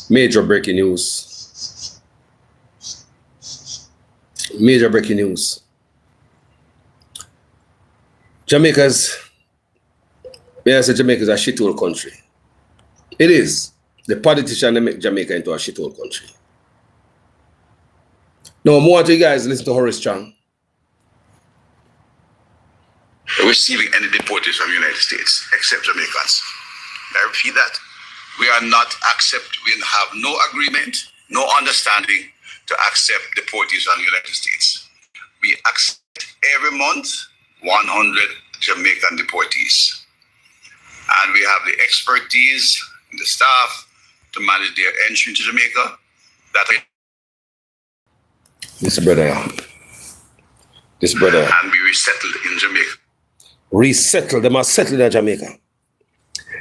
Major breaking news. Major breaking news. Jamaica's a shithole country. It is. The politicians they make Jamaica into a shithole country. Now, more to you guys listen to Horace Chang. Receiving any deportees from the United States, except Jamaicans. I repeat that. We are not we have no agreement, no understanding to accept deportees from the United States. We accept every month 100 Jamaican deportees. And we have the expertise and the staff to manage their entry into Jamaica. This brother. And be resettled in Jamaica. Resettled, they must settle in Jamaica.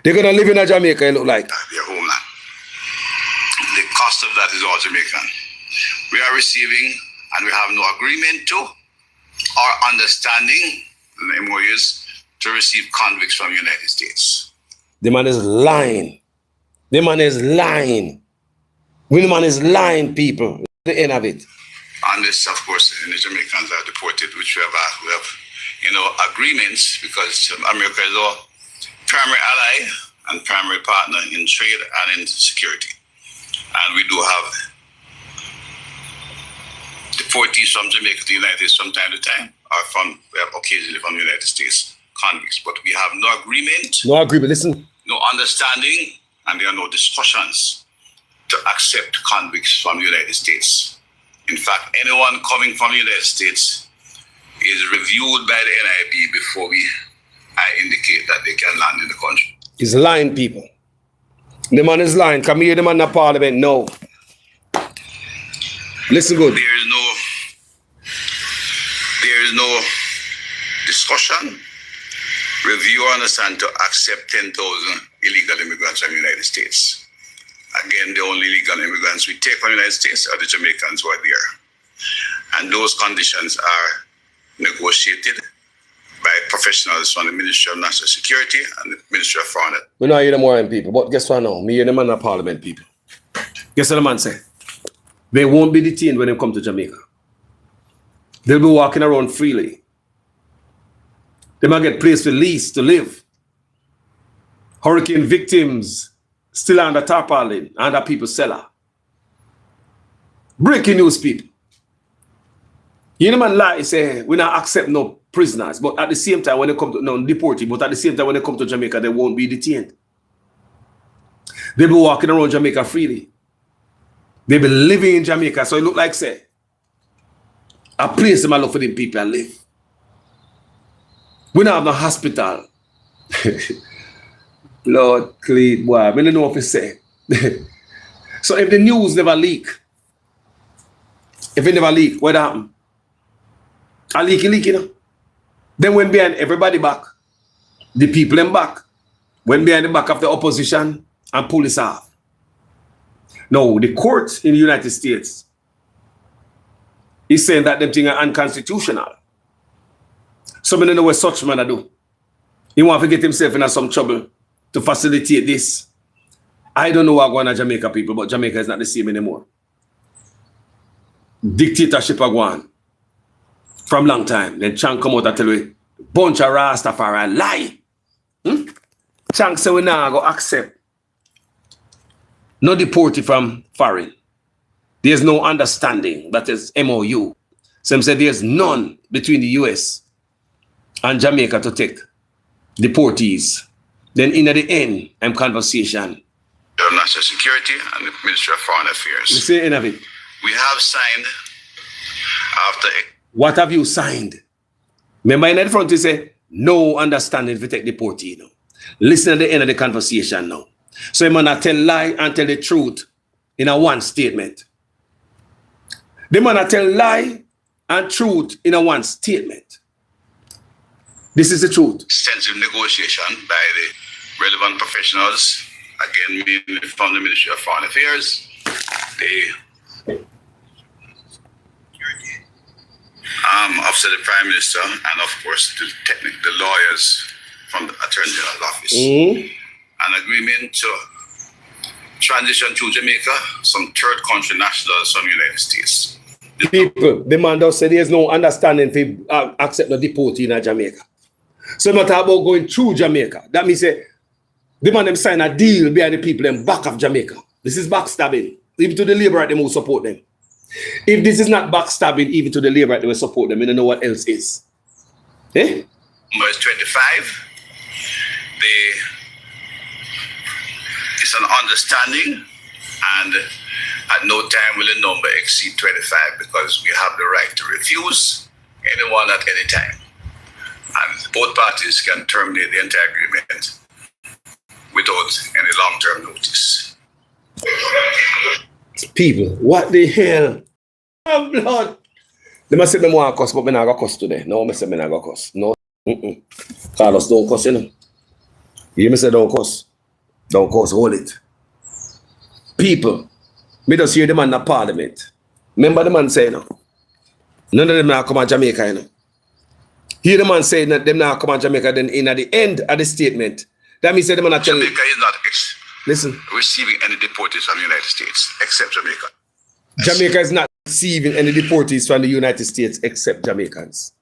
They're gonna live in Jamaica, it look like. Their homeland. The cost of that is all Jamaican. We are receiving, and we have no agreement to, or understanding, the MOUs, to receive convicts from the United States. The man is lying. The man is lying. The man is lying, people. The end of it. And this, of course, the Jamaicans are deported, which we have agreements, because America is our primary ally and primary partner in trade and in security. And we do have deportees from Jamaica to the United States from time to time, we have occasionally from the United States convicts, but we have no agreement. No agreement, listen. No understanding, and there are no discussions to accept convicts from the United States. In fact, anyone coming from the United States is reviewed by the NIB before I indicate that they can land in the country. He's lying, people. The man is lying. Come here, the man in the parliament. No. Listen good. There is no discussion, review, or understand to accept 10,000 illegal immigrants from the United States. Again, the only illegal immigrants we take from the United States are the Jamaicans who are there. And those conditions are negotiated by professionals from the Ministry of National Security and the Ministry of Foreign Affairs. We don't hear them more people, but guess what now? Me hear them in the parliament, people. Guess what the man say? They won't be detained when they come to Jamaica. They'll be walking around freely. They might get placed with lease to live. Hurricane victims still under tarpaulin, under people's cellar. Breaking news, people. You know, man lie, say, we not accept no prisoners, but at the same time, when they come to, no, deported, but at the same time, when they come to Jamaica, they won't be detained. They'll be walking around Jamaica freely. They'll be living in Jamaica, so it look like, say, a place them look for them people and live. We don't have no hospital. Lord, clean, boy, I don't know what to say. So if the news never leak, what happened? A leak, you know. Then when behind everybody back, the people in back, when behind the back of the opposition and police off. No, the court in the United States is saying that them things are unconstitutional. So I don't know what such man do. He want to get himself in some trouble to facilitate this. I don't know what going on Jamaica, people, but Jamaica is not the same anymore. Dictatorship are going from long time. Then Chang come out and tell you, bunch of Rastafari lie. Chang say we now go accept no deportee from foreign. There's no understanding. That is MOU. Some say there's none between the US and Jamaica to take deportees. Then in the end, conversation. The National Security and the Ministry of Foreign Affairs. You see end of it. We have signed after. What have you signed? Remember in the front you say, no understanding if you take deportee. You know? Listen at the end of the conversation now. So you might tell lie and tell the truth in a one statement. They might tell lie and truth in a one statement. This is the truth. Extensive negotiation by the relevant professionals, again, mainly from the Ministry of Foreign Affairs, the Office of the Prime Minister, and of course the lawyers from the Attorney General's office. An agreement to transition to Jamaica, some third country nationals from the United States. People, the man does say there's no understanding for accept the deportee in Jamaica. So not about going through Jamaica. That means say the man them sign a deal behind the people in back of Jamaica. This is backstabbing. Even to the labor right, they will support them. If this is not backstabbing, even to the labor right, they will support them. You don't know what else is. Eh? Verse 25. It's an understanding, and at no time will a number exceed 25, because we have the right to refuse anyone at any time. And both parties can terminate the entire agreement without any long-term notice. People, what the hell? Oh, blood. They must say me want to cuss, but me not go cuss today. No, me say me not go cuss. No. Carlos, don't cuss, you know. You hear me say don't cuss. Don't cuss, hold it. People, me just hear the man in the parliament. Remember the man saying, no? None of them now come to Jamaica, you know. Hear the man saying that them now come to Jamaica, then in at the end of the statement, that means that the man actually... Jamaica is not listen, receiving any deportees from the United States, except Jamaica. Jamaica is not receiving any deportees from the United States except Jamaicans.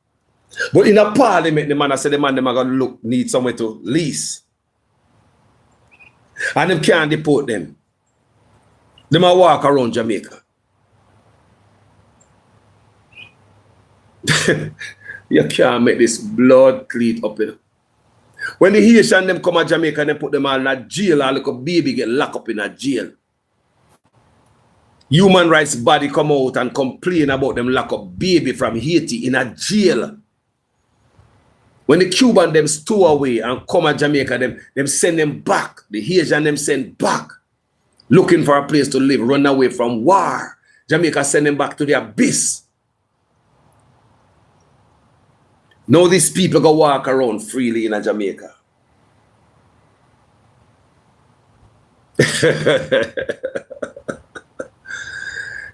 But in a parliament, the man said the man them are going to look, need somewhere to lease. And them can't deport them. They might walk around Jamaica. You can't make this blood clean up, you know. When the Haitian them come to Jamaica and they put them all in a jail, or like a baby get locked up in a jail. Human rights body come out and complain about them lock up baby from Haiti in a jail. When the Cuban them stow away and come to Jamaica, them send them back. The Haitian them send back. Looking for a place to live, run away from war. Jamaica send them back to the abyss. Now these people go walk around freely in Jamaica.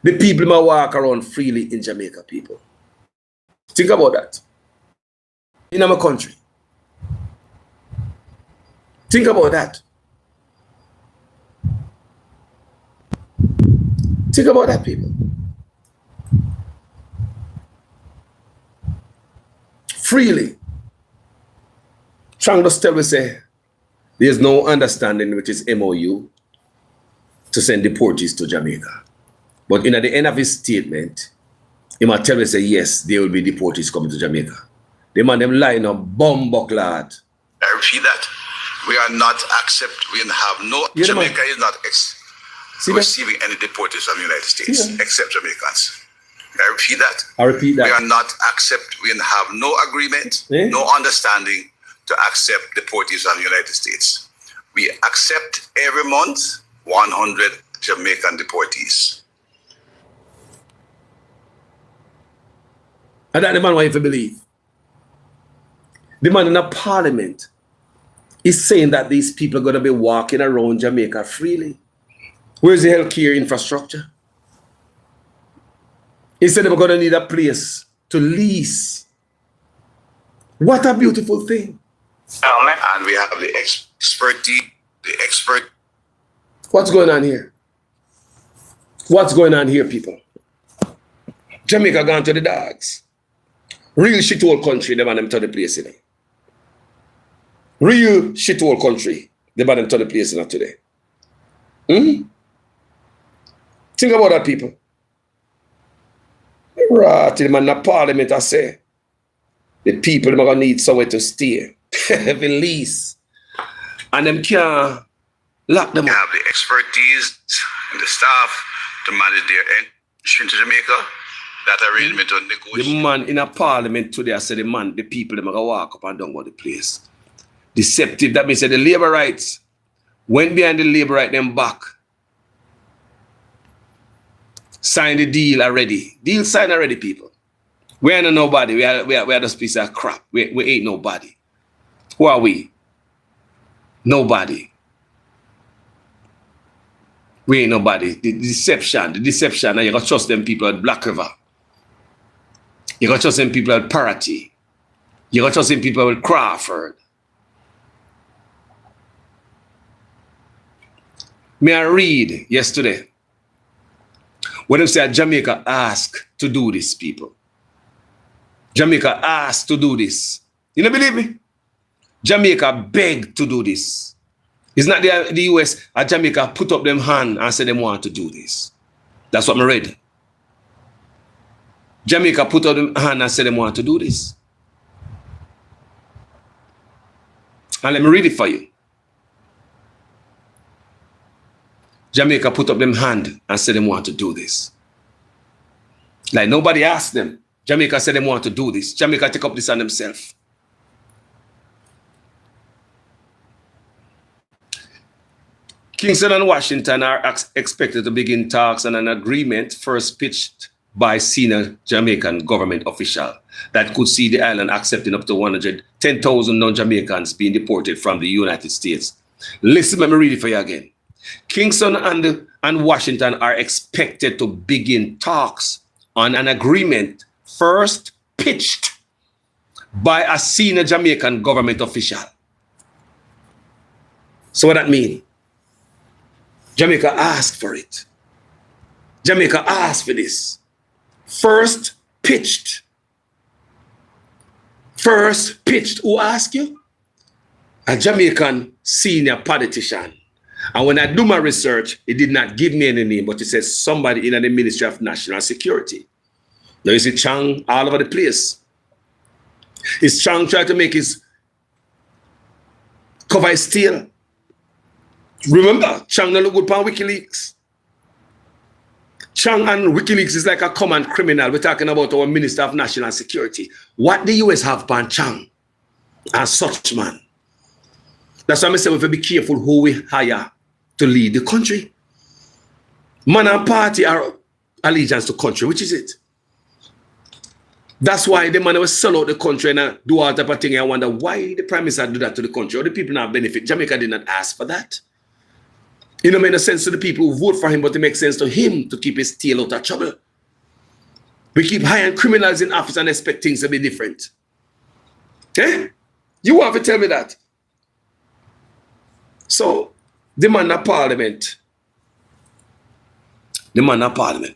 The people might walk around freely in Jamaica, people. Think about that. In our country. Think about that. Think about that, people. Freely. Trang just tell we say there's no understanding, which is MOU, to send deportees to Jamaica. But in at the end of his statement, he might tell me say yes, there will be deportees coming to Jamaica. The man them line up bumbucklad. I repeat that. We are not we have no, Jamaica is not receiving any deportees from the United States, except Jamaicans. I repeat that. I repeat that. We are not we have no agreement, no understanding to accept deportees from the United States. We accept every month 100 Jamaican deportees. And that the man want you to believe. The man in the parliament is saying that these people are going to be walking around Jamaica freely. Where's the healthcare infrastructure? He said they're going to need a place to lease. What a beautiful thing. And we have the expertise, What's going on here? What's going on here, people? Jamaica gone to the dogs. Real shithole country, they want them to the place in it. Real shithole country, they want them to the place in it today. Think about that, people. Right, the man in the parliament, I say, the people are going to need somewhere to stay. Have a lease. And them can't lock them up. We have the expertise and the staff to manage their entry into Jamaica. That arrangement on negotiation. The man in a parliament today, I said the people, they're going to walk up and down about the place. Deceptive. That means that the labor rights went behind the labor right them back. Signed the deal already. Deal signed already, people. We ain't nobody. We are just piece of crap. We ain't nobody. Who are we? Nobody. We ain't nobody. The deception, and you got to trust them people at Black River. You got to trust them people at Parity. You got to trust them people at Crawford. Me I read yesterday when they say Jamaica asked to do this, people. Jamaica asked to do this. You don't believe me? Jamaica begged to do this. It's not the US or Jamaica put up them hand and said they want to do this. That's what I read. Jamaica put up them hand and said they want to do this. And let me read it for you. Jamaica put up them hand and said they want to do this. Like nobody asked them. Jamaica said they want to do this. Jamaica take up this on themselves. Kingston and Washington are expected to begin talks on an agreement first pitched by senior Jamaican government official that could see the island accepting up to 110,000 non-Jamaicans being deported from the United States. Listen, let me read it for you again. Kingston and Washington are expected to begin talks on an agreement first pitched by a senior Jamaican government official. So what that mean? Jamaica asked for it. Jamaica asked for this. First pitched. First pitched. Who asked you? A Jamaican senior politician. And when I do my research, it did not give me any name, but it says somebody in the Ministry of National Security. Now you see Chang all over the place. Is Chang trying to make his cover his tail? Remember, Chang don't look good on WikiLeaks. Chang and WikiLeaks is like a common criminal. We're talking about our Minister of National Security. What the US have on Chang and such man? That's why I say we have to be careful who we hire to lead the country. Man and party are allegiance to country. Which is it? That's why the man will sell out the country and do all type of thing. I wonder why the Prime Minister do that to the country or the people not benefit. Jamaica did not ask for that. It don't make no sense to the people who vote for him, but it makes sense to him to keep his tail out of trouble. We keep hiring criminals in office and expect things to be different. Eh? You have to tell me that. So, the man in Parliament,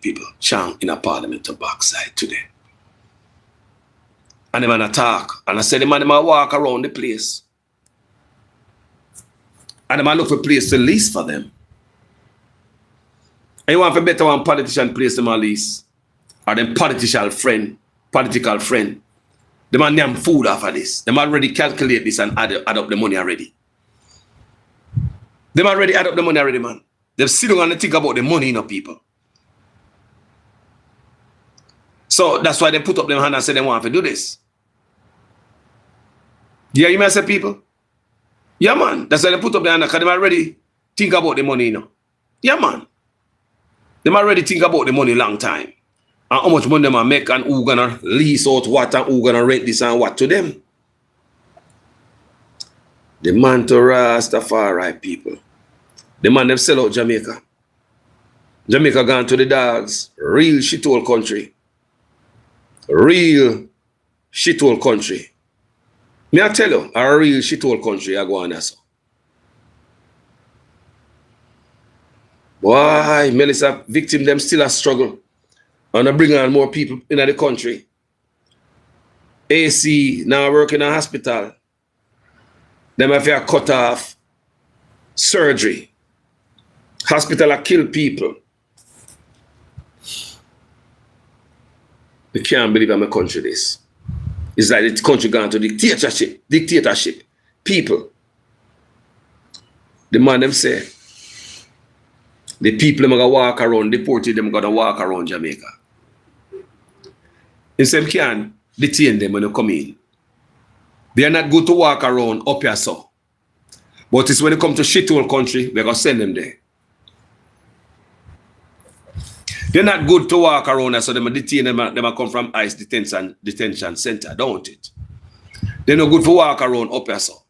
people, Chang in a Parliament to backside today. And the man attack. And I said the man walk around the place. And the man look for a place to lease for them. And you want for better one politician place them a lease. Or them political friend. The man name food off of this. Them already calculate this and add up the money already. Them already add up the money already, man. They've sit down and think about the money, people. So that's why they put up them hand and say they want to do this. Yeah, you may say people? Yeah, man. That's why they put up their hand because they already think about the money, Yeah, man. They already think about the money long time. And how much money they make and who gonna lease out what and who gonna rent this and what to them. The man to Rastafari people. The man them sell out Jamaica. Jamaica gone to the dogs. Real shithole country. Real shithole country. Me I tell you, a real shithole country I go on so. Why, Melissa, victim them still a struggle. And I bring on more people in the country. AC now work in a hospital. Them have to cut off surgery. Hospital are kill people. I can't believe I'm a country this. It's like the country gone to dictatorship. People. The man them say, the people them gonna walk around, deported them gonna walk around Jamaica. Instead can detain them when they come in. They are not good to walk around up here so. But it's when they come to shithole country, we're gonna send them there. They're not good to walk around so they detain them, they come from ICE detention center, don't it? They're not good to walk around up here so.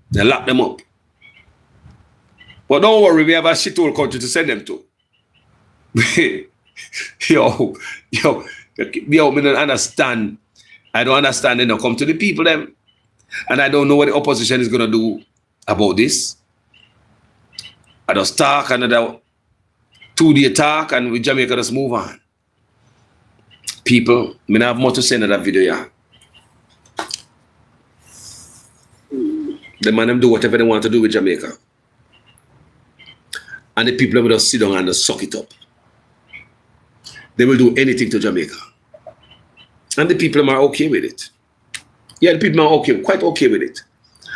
They lock them up. But don't worry, we have a shithole country to send them to. yo, me don't understand. I don't understand. They don't come to the people them. And I don't know what the opposition is going to do about this. I just talk another 2-day talk and with Jamaica just move on. People, I don't have much to say in that video, yeah. The man them do whatever they want to do with Jamaica. And the people will just sit down and just suck it up. They will do anything to Jamaica. And the people are okay with it. Yeah, the people are okay, quite okay with it.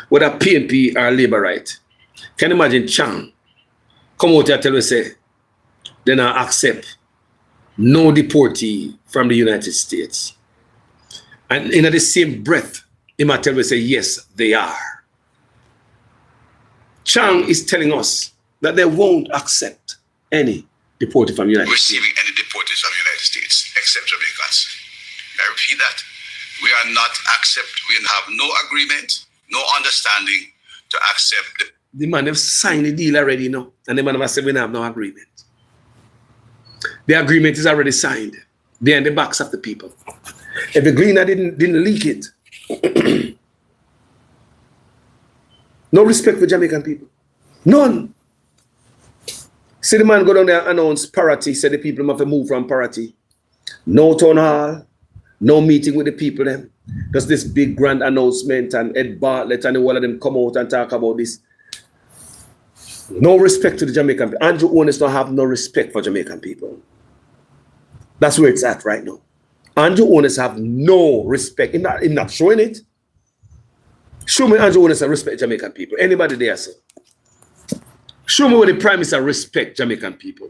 Whether PNP or Labour right. Can you imagine Chang come out here and tell us, say, they not accept no deportee from the United States. And in the same breath, he might tell us, say, yes, they are. Chang is telling us that they won't accept any deportee from the United States. Receiving any deportees from the United States, except Jamaicans. I repeat that. We are not we have no agreement, no understanding to accept the man have signed the deal already, no? And the man have said we have no agreement. The agreement is already signed. They're in the backs of the people. If the Greener didn't leak it, no respect for Jamaican people. None. See the man go down there and announce parity, said the people have to move from parity. No town hall, no meeting with the people then. Just this big grand announcement and Ed Bartlett and all of them come out and talk about this. No respect to the Jamaican people. Andrew Onis don't have no respect for Jamaican people. That's where it's at right now. Andrew Onis have no respect. He's not showing it. Show me Andrew Onis respect Jamaican people. Anybody there, sir? Show me where the Prime Minister respect Jamaican people.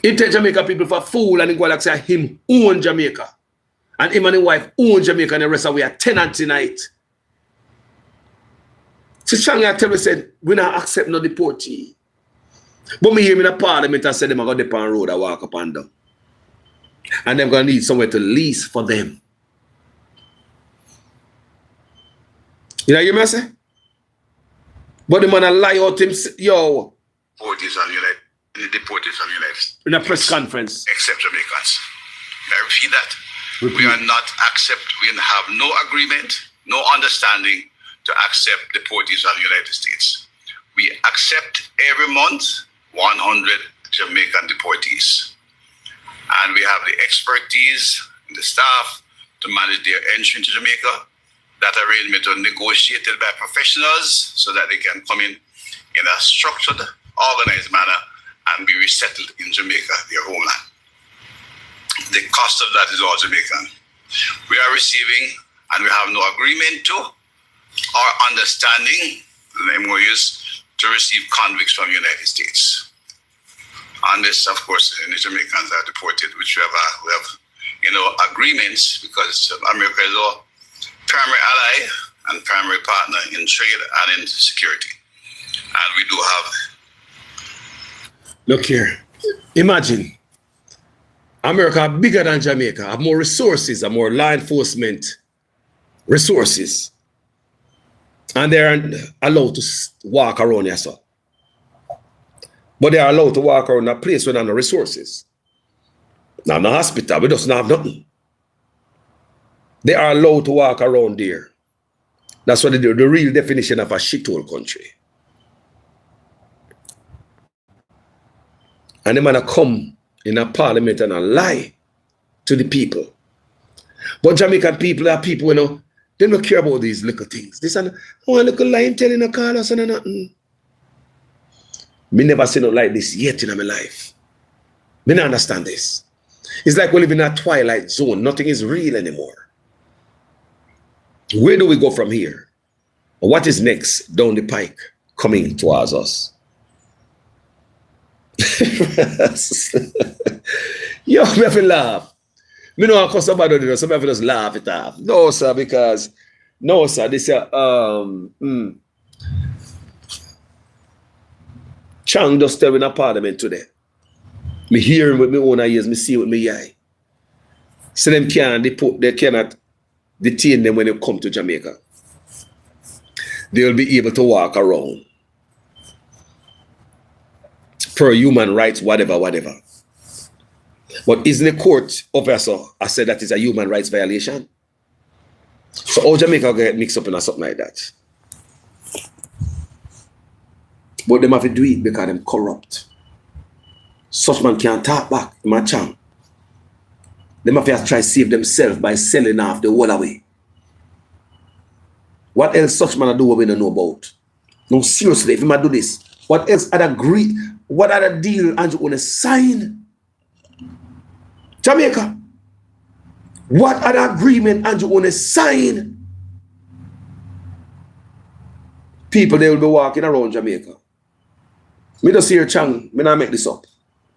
He take Jamaican people for fool and he go like say him own Jamaica. And him and his wife own Jamaica and the rest of we are tenant tonight. So Changa tell me said, we not accept no deportee. But me hear me in the Parliament and say them are going to dip on road and walk up and down. And they're going to need somewhere to lease for them. You know what I say? But the man a lie out him, yo. deportees from the deportees from the United States. In a press conference. Except Jamaicans. I repeat that. We are not we have no agreement, no understanding to accept deportees from the United States. We accept every month 100 Jamaican deportees. And we have the expertise, the staff to manage their entry into Jamaica. That arrangement was negotiated by professionals so that they can come in a structured, organized manner and be resettled in Jamaica, their homeland. The cost of that is all Jamaican. We are receiving, and we have no agreement to, or understanding, the MOUs, to receive convicts from the United States. And this, of course, the Jamaicans are deported, which we have agreements, because America is our primary ally and primary partner in trade and in security. And we do have. Look here, imagine America bigger than Jamaica, have more resources, have more law enforcement resources, and they're allowed to walk around here, so. But they are allowed to walk around a place without no resources. Now, no hospital, we just don't have nothing. They are allowed to walk around there. That's what they do, the real definition of a shithole country. And the man come in a parliament and a lie to the people. But Jamaican people are people, they don't care about these little things. This and one little line telling a call us and nothing. Me never seen it like this yet in my life. Me don't understand this. It's like we live in a twilight zone. Nothing is real anymore. Where do we go from here? What is next down the pike coming towards us? Yo, me have to laugh. Me know how somebody do, some people just laugh it off. No, sir, because this Chang just tell in a parliament today. Me hear him with my own ears, me see with my eye. So they cannot detain them when they come to Jamaica. They'll be able to walk around. Per human rights, whatever. But isn't the court officer I said that is a human rights violation? So how Jamaica get mixed up in something like that? But them have to do it because them corrupt. Such man can't talk back in my channel. Them have to try to save themselves by selling off the whole away. What else such man do what we don't know about? No, seriously, if he might do this, what else what other deal Andrew want to sign? Jamaica. What other agreement Andrew want to sign? People, they will be walking around Jamaica. Me just hear Chang, me not make this up.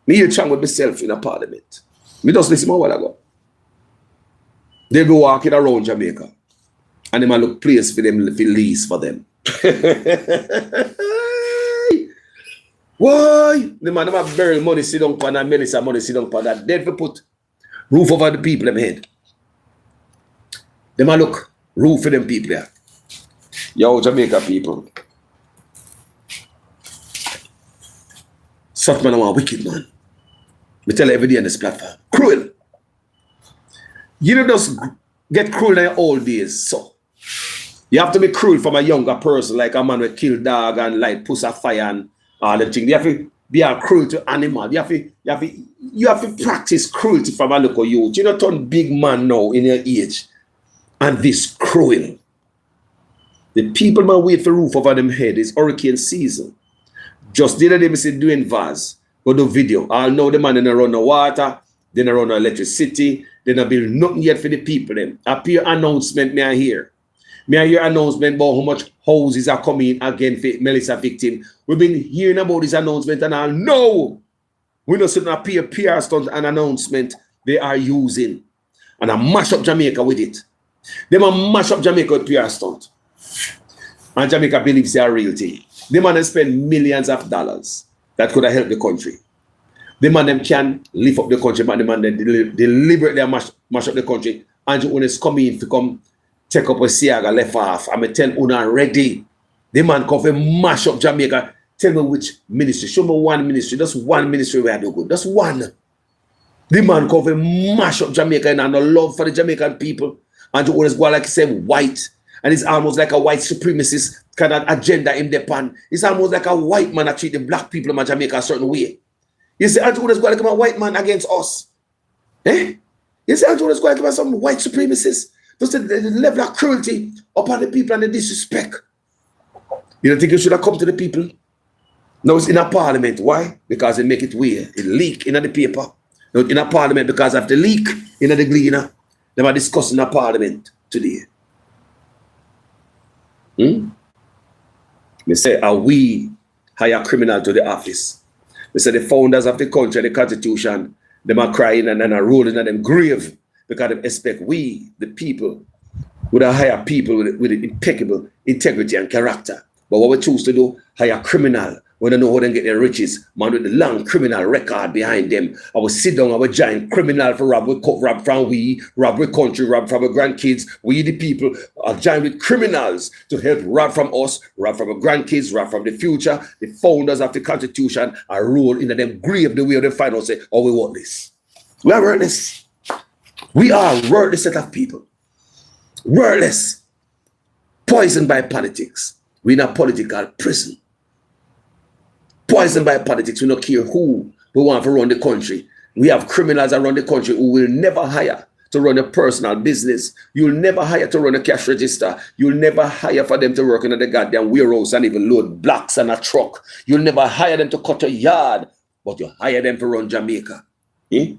Me hear Chang with myself in a parliament. Me just listen a while ago. They'll be walking around Jamaica. And they might look place for them, for lease for them. Why? The man have buried money sit down for that, Melissa money sit down for that. They'll put roof over the people in head. They might look roof for them people there. Yo, Jamaica people. Such man are wicked, man. We tell every day on this platform. Cruel. You don't just get cruel in your old days, so. You have to be cruel from a younger person, like a man who kill dog and light push a fire and all the things. You have to be a cruel to animal. You have to practice cruelty from a local youth. You don't turn big man now in your age and this cruel. The people man wait for roof over them head. It's hurricane season. Just the other day, I see doing vase, go do video. All know the man in run no water, then run no electricity, then I build nothing yet for the people. Them appear announcement me I hear. Me I hear announcement about how much houses are coming again for Melissa victim. We've been hearing about this announcement and all. No! We don't see a PR stunt and announcement they are using. And I mash up Jamaica with it. They man mash up Jamaica with PR stunt. And Jamaica believes they are real thing. The man them spend millions of dollars that could have helped the country. The man them can lift up the country, but the man them deliberately mash up the country. And when it's coming to come take up a Siaga left off, I'm going to tell Una ready. The man come and mash up Jamaica. Tell me which ministry. Show me one ministry. Just one ministry where I do good. Just one. The man come and mash up Jamaica and no love for the Jamaican people. And when it's going like say white. And it's almost like a white supremacist kind of agenda in the pan. It's almost like a white man that treat the black people in Jamaica a certain way. You see, Andrew is going to come a white man against us. Eh? You see, Andrew is going to come some white supremacists. Just the level of cruelty upon the people and the disrespect. You don't think it should have come to the people? No, it's in a parliament. Why? Because they make it weird. It leak in the paper. No, in a parliament because of the leak in the gleaner. They were discussing a parliament today. They say, are we hire criminal to the office? They say the founders of the country, the constitution, them are crying and then are rolling in them grave because they expect we, the people, would hire people with impeccable integrity and character. But what we choose to do, hire criminal. We don't know how they get their riches. Man with the long criminal record behind them. I will sit down, I will join criminal for rob from we, rob with country, rob from our grandkids. We the people are joined with criminals to help rob from us, rob from our grandkids, rob from the future. The founders of the constitution are ruled into them grave the way they find out say, oh, we want this. We are worthless. We are a worthless set of people. Worthless. Poisoned by politics. We're in a political prison. Poisoned by politics. We don't care who we want to run the country. We have criminals around the country who will never hire to run a personal business. You'll never hire to run a cash register. You'll never hire for them to work in the goddamn warehouse and even load blocks on a truck. You'll never hire them to cut a yard, but you hire them to run Jamaica. Eh?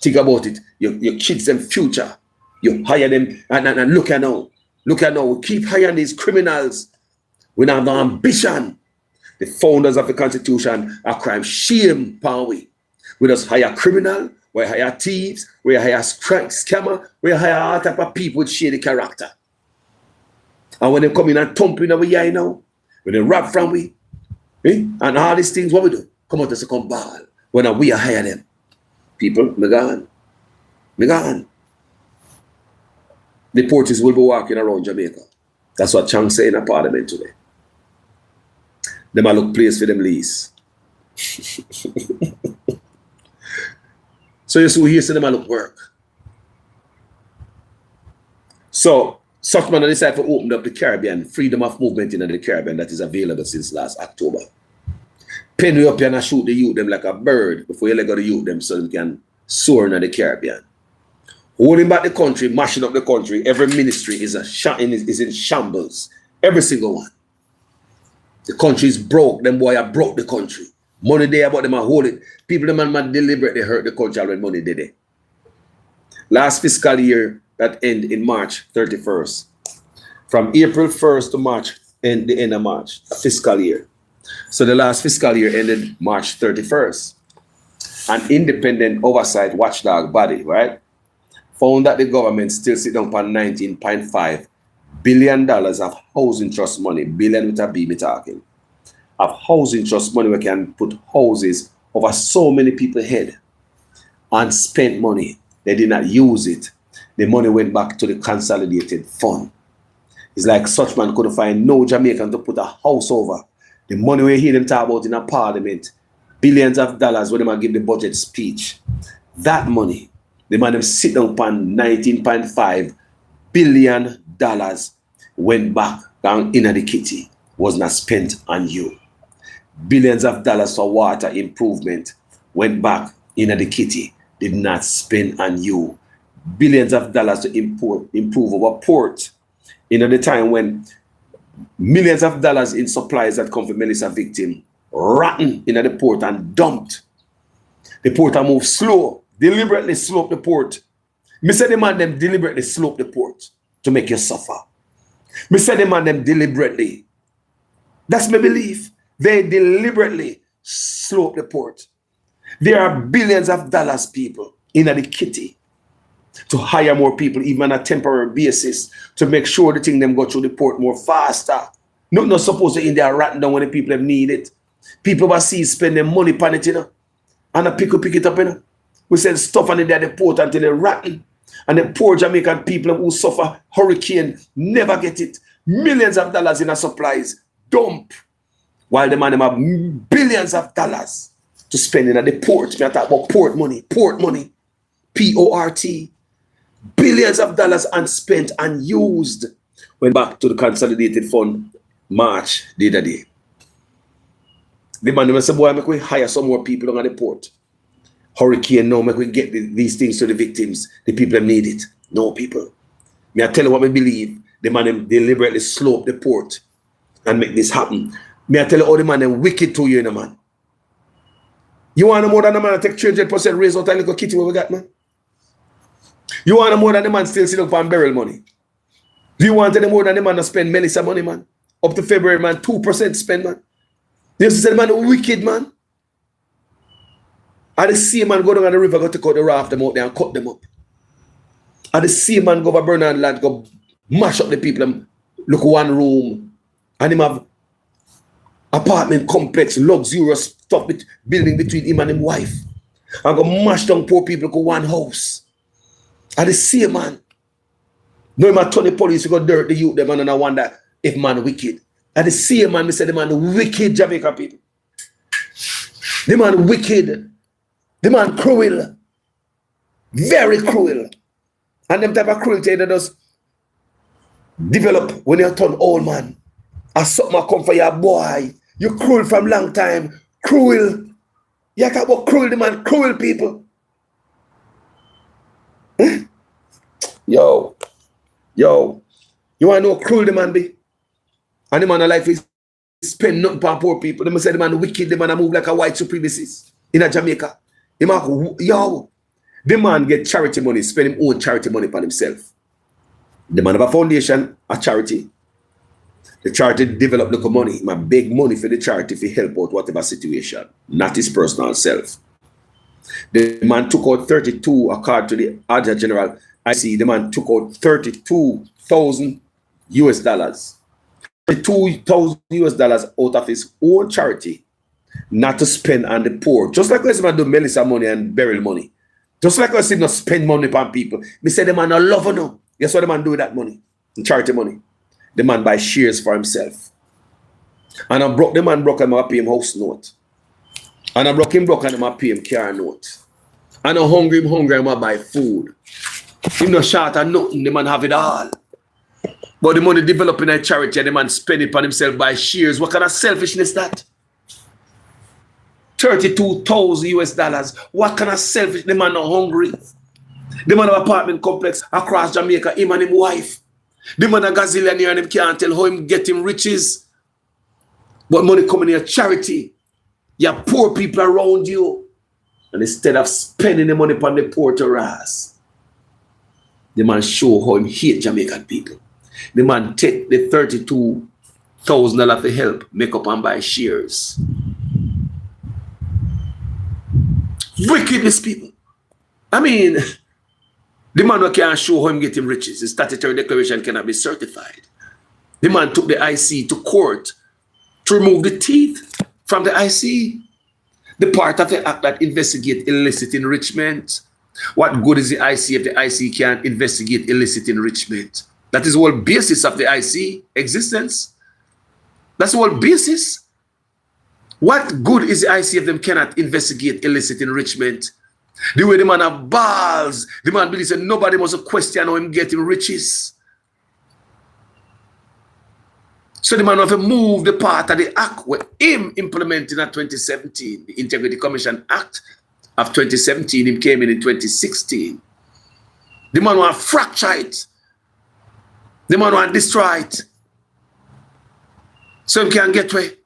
Think about it. Your kids' them future. You hire them and look at now. Look at now. We keep hiring these criminals. We have no ambition. The founders of the constitution are crime shame upon we. We just hire criminal, we hire thieves, we hire scammer, we hire all type of people with shady character. And when they come in and thump in our eye now, when they rob from we, and all these things, what we do? Come out to come ball. When we hire them. People, me gone. Deportees will be walking around Jamaica. That's what Chang said in a parliament today. They might look place for them lease. So you see here, so they might look work. So such man decided to open up the Caribbean, freedom of movement in the Caribbean that is available since last October. pen you up here and shoot the youth them like a bird before you let go the youth them so they can soar in the Caribbean. Holding back the country, mashing up the country, every ministry is in shambles. Every single one. The country is broke. Them boy are broke the country. Money there, but them are hold it. People them man deliberately hurt the country when money did it. Last fiscal year that end in March 31st. From April 1st to March, and the end of March, a fiscal year. So the last fiscal year ended March 31st. An independent oversight watchdog body, right, found that the government still sit down on $19.5 billion of housing trust money, billion with a B me talking, of housing trust money we can put houses over so many people's head and spent money. They did not use it. The money went back to the consolidated fund. It's like such man couldn't find no Jamaican to put a house over. The money we hear them talk about in a parliament, billions of dollars when they give the budget speech. That money, the man them sit down upon $19.5 billion went back down in the kitty, was not spent on you. Billions of dollars for water improvement went back in the kitty, did not spend on you. Billions of dollars to improve our port in the time when millions of dollars in supplies that come from Melissa victim rotten in the port and dumped. The port moved slow, deliberately slope the port. Me say the man them deliberately slope the port to make you suffer. Me say the man them deliberately. That's my belief. They deliberately slope the port. There are billions of dollars, people, in the kitty to hire more people, even on a temporary basis, to make sure the thing them go through the port more faster. Not supposed to in there ratting down when the people them need it. People overseas spend their money on it, you know, and I pick it up, you know. We send stuff on it at the port until they're rotten. And the poor Jamaican people who suffer hurricane never get it. Millions of dollars in our supplies, dump. While the man them have billions of dollars to spend in at the port. We are talking about port money, P-O-R-T. Billions of dollars unspent, unused. Went back to the consolidated fund March the other day. The man them say, boy, make we hire some more people on the port. Hurricane now, make we get these things to the victims. The people that need it. No, people. Me I tell you what I believe. The man them deliberately slope the port and make this happen. Me I tell you all the man them wicked to you, man. You want more than the man take 300% raise out a little kitty where we got, man? You want more than the man still sit up and barrel money? Do you want any more than the man to spend Melissa money, man? Up to February, man, 2% spend, man. You see the man wicked, man. And the same man go down on the river, go to cut the raft them out there and cut them up. And the same man go over Bernard land, go mash up the people, and look one room, and him have apartment complex, luxurious stuff, building between him and his wife. And go mash down poor people, go one house. And the same man. No man turn the police, you go dirt the youth, them and I wonder if man wicked. And the same man, me say the man wicked Jamaica people. The man wicked. The man cruel. Very cruel. And them type of cruelty that does develop when you turn old man. As something come for your boy. You cruel from long time. Cruel. You can't about cruel the man, cruel people. Yo. You want to know how cruel the man be? And the man of life is spend nothing for poor people. They say the man wicked, the man move like a white supremacist in a Jamaica. The man get charity money, spend his own charity money for himself. The man have a foundation, a charity. The charity develop local money. He beg money for the charity to help out whatever situation, not his personal self. The man took out 32, according to the Adjutant General. I see the man took out $32,000 US. $32,000 out of his own charity, not to spend on the poor. Just like us man do Melissa money and burial money. Just like us not spend money on people. Me say the man no love no. Guess what the man do with that money? Charity money. The man buy shares for himself. And the man broke him, I pay him house note. And I broke him and I pay him car note. And I hungry, I buy food. Him no short and nothing, the man have it all. But the money developing a charity and the man spend it on himself, buy shares. What kind of selfishness that? $32,000 US. What kind of selfish? The man not hungry. The man have apartment complex across Jamaica, him and his wife. The man a gazillionaire and him can't tell how him get him riches. But money coming in a charity. You have poor people around you. And instead of spending the money upon the poor to ass, the man show how him hate Jamaican people. The man take the $32,000 for help, make up and buy shares. Wickedness, people. I mean, the man who can't show how him getting riches, his statutory declaration cannot be certified. The man took the IC to court to remove the teeth from the IC. The part of the act that investigate illicit enrichment. What good is the IC if the IC can't investigate illicit enrichment? That is the whole basis of the IC existence. That's the whole basis. What good is the IC if them cannot investigate illicit enrichment? The way the man have balls, the man believes that nobody must question how him getting riches. So the man have to move the part of the act with him implementing in 2017, the Integrity Commission Act of 2017, him came in 2016. The man want to fracture it. The man want to destroy it. So him can get away.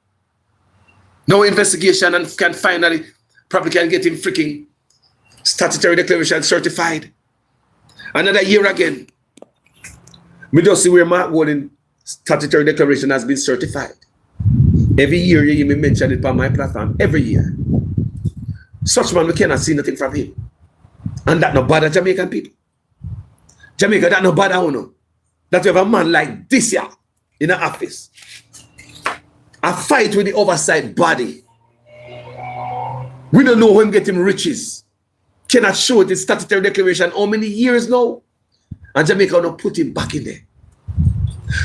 No investigation and can finally, probably can get him freaking statutory declaration certified. Another year again. Me just see where Mark Golden statutory declaration has been certified. Every year you hear me mention it on my platform. Every year. Such man, we cannot see nothing from him. And that no bother Jamaican people. Jamaica, that no bother no. That you have a man like this here in the office. A fight with the oversight body. We don't know him getting riches. Cannot show it in statutory declaration how many years now. And Jamaica will not put him back in there.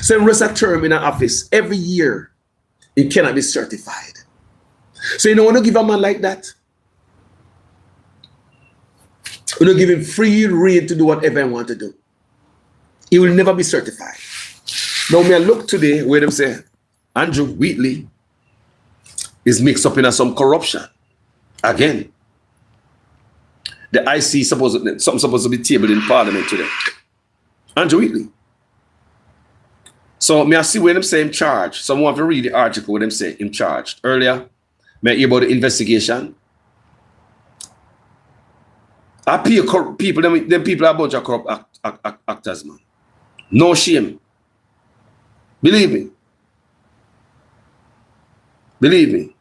So rest a term in an office every year, it cannot be certified. So you don't want to give a man like that. You don't give him free rein to do whatever he want to do. He will never be certified. Now me I look today where them say Andrew Wheatley is mixed up in some corruption. Again. The IC supposed to be tabled in Parliament today. Andrew Wheatley. So may I see where them say him charged. Someone have to read the article where them say him charged. Earlier, may I hear about the investigation. I pay people, them people are a bunch of corrupt actors, man. No shame. Believe me. Believe me.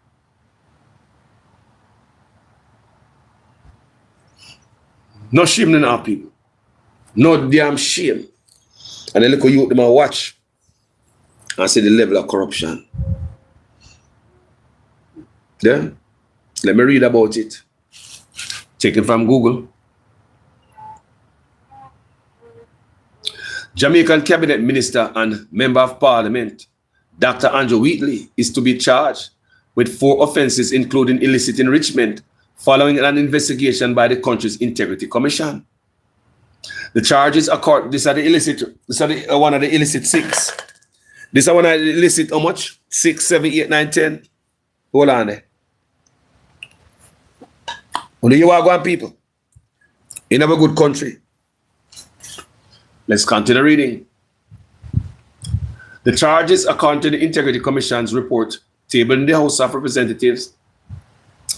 No shame in our people. No damn shame. And then look at you, them and watch and see the level of corruption. Yeah? Let me read about it. Take it from Google. Jamaican Cabinet Minister and Member of Parliament, Dr. Andrew Wheatley, is to be charged with 4 offenses, including illicit enrichment, following an investigation by the country's Integrity Commission. The charges are these are the illicit. This are one of the illicit 6. This are one of the illicit how much? 6, 7, 8, 9, 10. Hold on there. Only you Wagwan people. In a good country. Let's continue reading. The charges, according to the Integrity Commission's report tabled in the House of Representatives,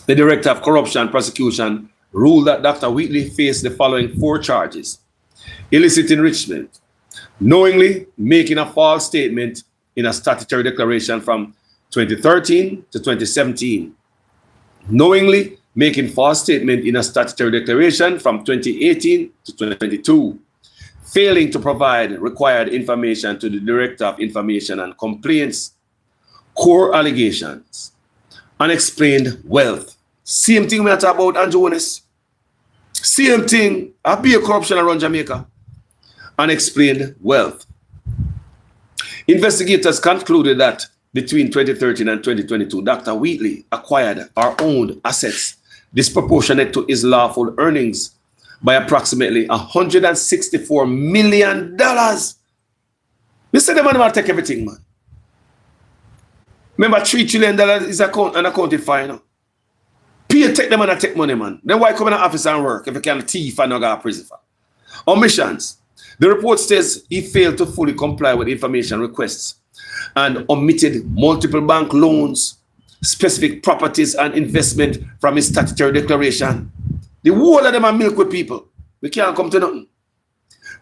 the Director of Corruption Prosecution ruled that Dr. Wheatley faced the following 4 charges. Illicit enrichment, knowingly making a false statement in a statutory declaration from 2013 to 2017, knowingly making false statement in a statutory declaration from 2018 to 2022, failing to provide required information to the Director of Information and Complaints, core allegations, unexplained wealth. Same thing we are talking about Andrew Wheatley. Same thing, I be a corruption around Jamaica. Unexplained wealth. Investigators concluded that between 2013 and 2022, Dr. Wheatley acquired or owned assets disproportionate to his lawful earnings by approximately $164 million. You say the man will take everything, man. Remember, $3 trillion is an accounted for, you know. Pay take them and take money, man. Then why come in the office and work if you can thief and not go to prison for? Omissions. The report says he failed to fully comply with information requests and omitted multiple bank loans, specific properties and investment from his statutory declaration. The whole of them are milk with people. We can't come to nothing.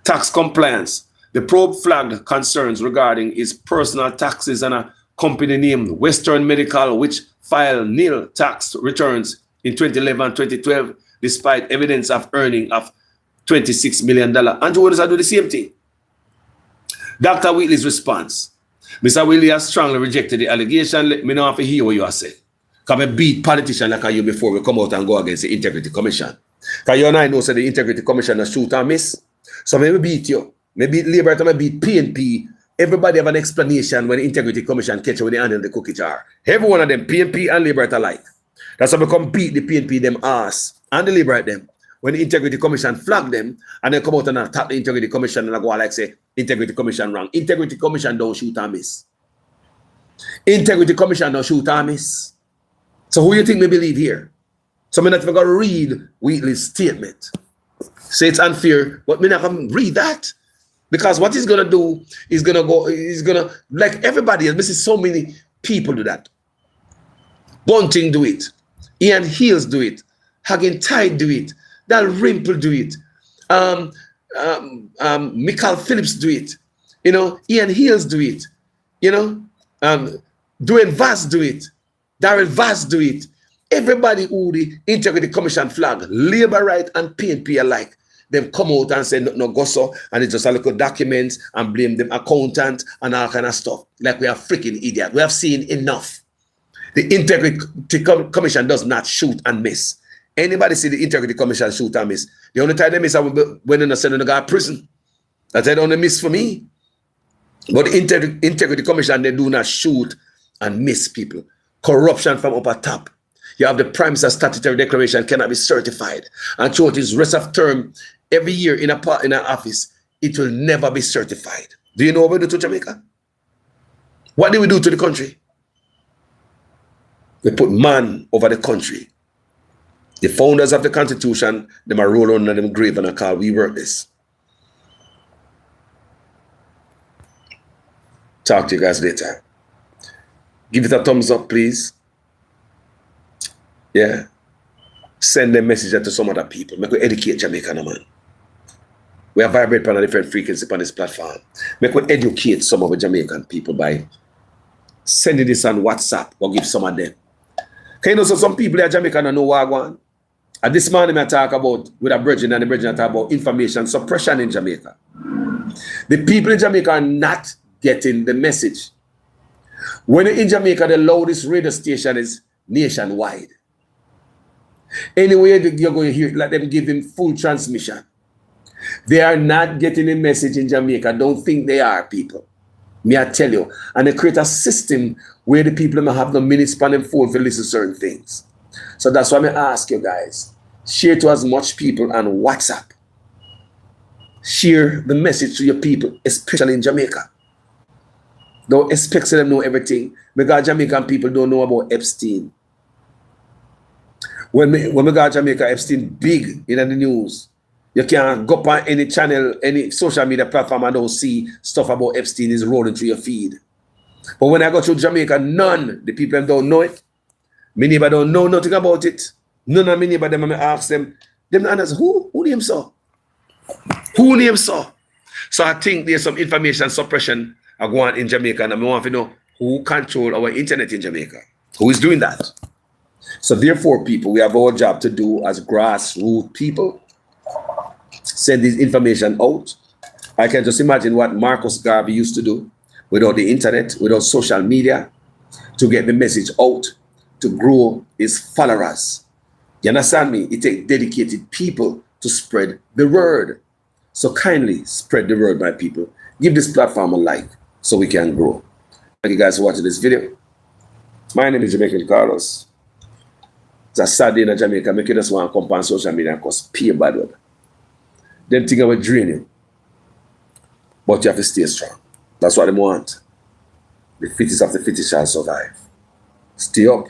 Tax compliance. The probe flagged concerns regarding his personal taxes and a company named Western Medical, which filed nil tax returns in 2011 and 2012, despite evidence of earning of $26 million. And Jonas do the same thing. Dr. Wheatley's response. Mr. Wheatley has strongly rejected the allegation. Let me know if you hear what you are saying. Because I beat politicians like you before we come out and go against the Integrity Commission. Because you and I know that the Integrity Commission is shoot and miss. So maybe beat you. Maybe Labour, maybe beat PNP. Everybody have an explanation when the Integrity Commission catch you when they handle the cookie jar. Every one of them, PNP and Labour alike. That's how we come beat the PNP them ass and the Labour them. When the Integrity Commission flag them and then come out and attack the Integrity Commission and go like say, Integrity Commission wrong. Integrity Commission don't shoot and miss. Integrity Commission don't shoot and miss. So who you think me believe here? So I'm not even going to read Wheatley's statement. Say it's unfair, but I'm not going to read that. Because what he's going to do is going to go, he's going to, like everybody else, this is so many people do that. Bunting do it. Ian Hills do it. Hagen Tide do it. Dal Rimple do it. Michael Phillips do it. You know, Ian Hills do it. You know, Dwayne Vass do it. Darrell Vass do it. Everybody who the Integrity Commission flag, Labour Right and PNP alike, them come out and say no go so, and it's just a little documents and blame them accountant and all kind of stuff. Like we are freaking idiot. We have seen enough. The Integrity Commission does not shoot and miss. Anybody see the Integrity Commission shoot and miss? The only time they miss is when they send them to go to prison. That's the only miss for me. But the Integrity Commission, they do not shoot and miss people. Corruption from upper top. You have the Prime Minister's statutory declaration cannot be certified. And throughout his rest of term, every year in an office, it will never be certified. Do you know what we do to Jamaica? What do we do to the country? We put man over the country. The founders of the Constitution, them are roll under them grave and I call we work this. Talk to you guys later. Give it a thumbs up, please. Yeah. Send them message to some other people. Make we educate Jamaica, no man. We are vibrate on a different frequency on this platform. Make we educate some of the Jamaican people by sending this on WhatsApp or give some of them. Can you know, so some people in Jamaica don't know Wagwan? And this morning I talk about, with a brethren and the brethren I talk about information suppression in Jamaica. The people in Jamaica are not getting the message. When in Jamaica, the loudest radio station is nationwide. Anyway, you're going to hear it, let them give him full transmission. They are not getting a message in Jamaica. Don't think they are, people. Me, I tell you. And they create a system where the people may have no minute span and phone to listen to certain things. So that's why I ask you guys, share to as much people on WhatsApp. Share the message to your people, especially in Jamaica. Don't expect them to know everything because Jamaican people don't know about Epstein. When we got Jamaica, Epstein big in the news. You can't go on any channel, any social media platform and don't see stuff about Epstein is rolling through your feed. But when I go to Jamaica, none. The people don't know it. My neighbor don't know nothing about it. None of my neighbor them I ask them answer, who name so? Who name so? So I think there's some information suppression going on in Jamaica, and I want to know who control our internet in Jamaica. Who is doing that? So therefore, people, we have our job to do as grassroots people. Send this information out. I can just imagine what Marcus Garvey used to do without the internet, without social media, to get the message out, to grow his followers. You understand me? It takes dedicated people to spread the word. So kindly spread the word, my people. Give this platform a like so we can grow. Thank you guys for watching this video. My name is Jamaican Carlos. It's a sad day in Jamaica. Make you just want to come on social media because pay bad word. Them think I will drain you. But you have to stay strong. That's what they want. The fittest of the fittest shall survive. Stay up.